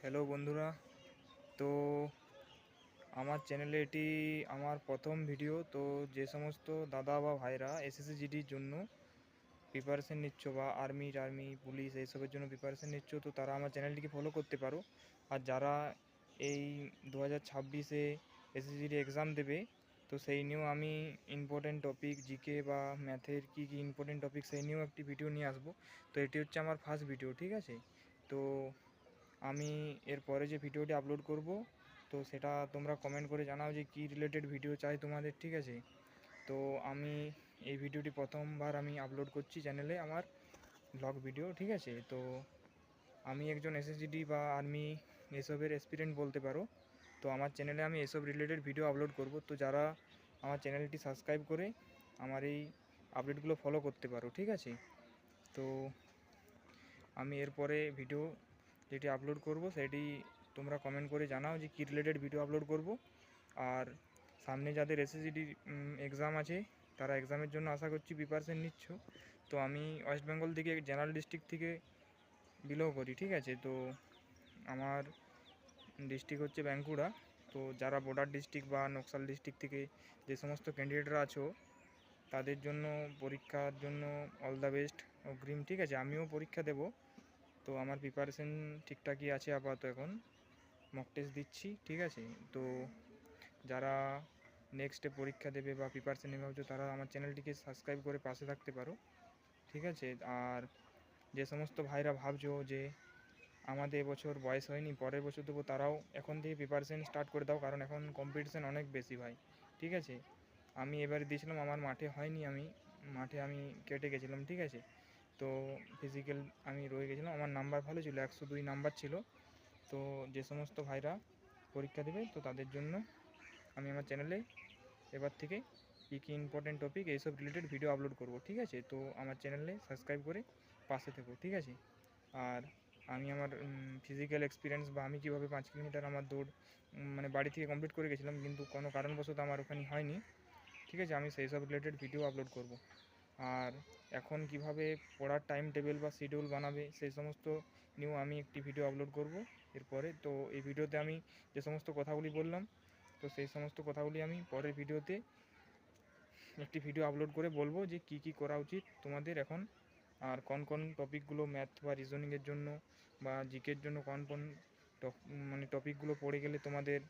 Hello বন্ধুরা। তো আমার চ্যানেলে এটি আমার প্রথম ভিডিও। তো যে সমস্ত দাদা বা ভাইরা এসএসসি জিডির জন্য প্রিপারেশন নিচ্ছ বা আর্মি পুলিশ এইসবের জন্য প্রিপারেশন নিচ্ছ, তো তারা আমার চ্যানেলটিকে ফলো করতে পারো। আর যারা এই 2026-এ এসএসসি জিডি এক্সাম দেবে, তো সেই নিয়েও আমি ইম্পর্টেন্ট টপিক জিকে বা ম্যাথের কী কী ইম্পর্টেন্ট টপিক সেই নিয়েও একটি ভিডিও নিয়ে আসবো। তো এটি হচ্ছে আমার ফার্স্ট ভিডিও, ঠিক আছে। তো আমি এরপরে যে ভিডিওটি আপলোড করব, তো সেটা তোমরা কমেন্ট করে জানাও যে কী রিলেটেড ভিডিও চাই তোমাদের, ঠিক আছে। তো আমি এই ভিডিওটি প্রথমবার আমি আপলোড করছি চ্যানেলে, আমার ব্লগ ভিডিও, ঠিক আছে। তো আমি একজন এসএসজিডি বা আর্মি এসবের এক্সপিরিয়েন্স বলতে পারো। তো আমার চ্যানেলে আমি এসব রিলেটেড ভিডিও আপলোড করব। তো যারা আমার চ্যানেলটি সাবস্ক্রাইব করে আমার এই আপডেটগুলো ফলো করতে পারো, ঠিক আছে। তো আমি এরপরে ভিডিও যেটি আপলোড করব সেটি তোমরা কমেন্ট করে জানাও যে কী রিলেটেড ভিডিও আপলোড করব। আর সামনে যাদের এসএসসিডি এক্সাম আছে, তারা এক্সামের জন্য আশা করছি প্রিপারেশন নিচ্ছ। তো আমি ওয়েস্ট বেঙ্গল থেকে জেনারেল ডিস্ট্রিক্ট থেকে বিলং করি, ঠিক আছে। তো আমার ডিস্ট্রিক্ট হচ্ছে বাঁকুড়া। তো যারা বর্ডার ডিস্ট্রিক্ট বা নকশাল ডিস্ট্রিক্ট থেকে যে সমস্ত ক্যান্ডিডেটরা আছো, তাদের জন্য পরীক্ষার জন্য অল দ্য বেস্ট অগ্রিম, ঠিক আছে। আমিও পরীক্ষা দেব। তো আমার প্রিপারেশন ঠিকঠাকই আছে আপাতত, এখন মক টেস্ট দিচ্ছি, ঠিক আছে। তো যারা নেক্সটে পরীক্ষা দেবে বা প্রিপারেশন নেবে ভাবছো, তারা আমার চ্যানেলটিকে সাবস্ক্রাইব করে পাশে থাকতে পারো, ঠিক আছে। আর যে সমস্ত ভাইরা ভাবছো যে আমাদের এবছর বয়স হয়নি, পরের বছর দেবো, তারাও এখন থেকে প্রিপারেশন স্টার্ট করে দাও, কারণ এখন কম্পিটিশান অনেক বেশি ভাই, ঠিক আছে। আমি এবারে দিয়েছিলাম, আমার মাঠে হয়নি, আমি কেটে গেছিলাম, ঠিক আছে। তো ফিজিক্যাল আমি রয়ে গেছিলাম, আমার নাম্বার ভালো ছিল, 102 নাম্বার ছিল। তো যে সমস্ত ভাইরা পরীক্ষা দেবে, তো তাদের জন্য আমি আমার চ্যানেলে এবার থেকে কী কী ইম্পর্টেন্ট টপিক এইসব রিলেটেড ভিডিও আপলোড করব, ঠিক আছে। তো আমার চ্যানেলে সাবস্ক্রাইব করে পাশে থেকো, ঠিক আছে। আর আমি আমার ফিজিক্যাল এক্সপিরিয়েন্স বা আমি কীভাবে 5 কিলোমিটার আমার দৌড় মানে বাড়ি থেকে কমপ্লিট করে গেছিলাম, কিন্তু কোনো কারণবশত আমার ওখানে হয়নি, ঠিক আছে, আমি সেই সব রিলেটেড ভিডিও আপলোড করব। আর এখন কিভাবে পড়ার টাইম টেবিল বা শিডিউল বানাবে, সেই সমস্ত নিয়েও আমি একটি ভিডিও আপলোড করব এরপরে। তো এই ভিডিওতে আমি যে সমস্ত কথাগুলি বললাম, তো সেই সমস্ত কথাগুলি আমি পরের ভিডিওতে একটি ভিডিও আপলোড করে বলবো যে কী কী করা উচিত তোমাদের এখন, আর কোন কোন টপিকগুলো ম্যাথ বা রিজনিংয়ের জন্য বা জিকের জন্য কোন কোন টপিকগুলো পড়ে গেলে তোমাদের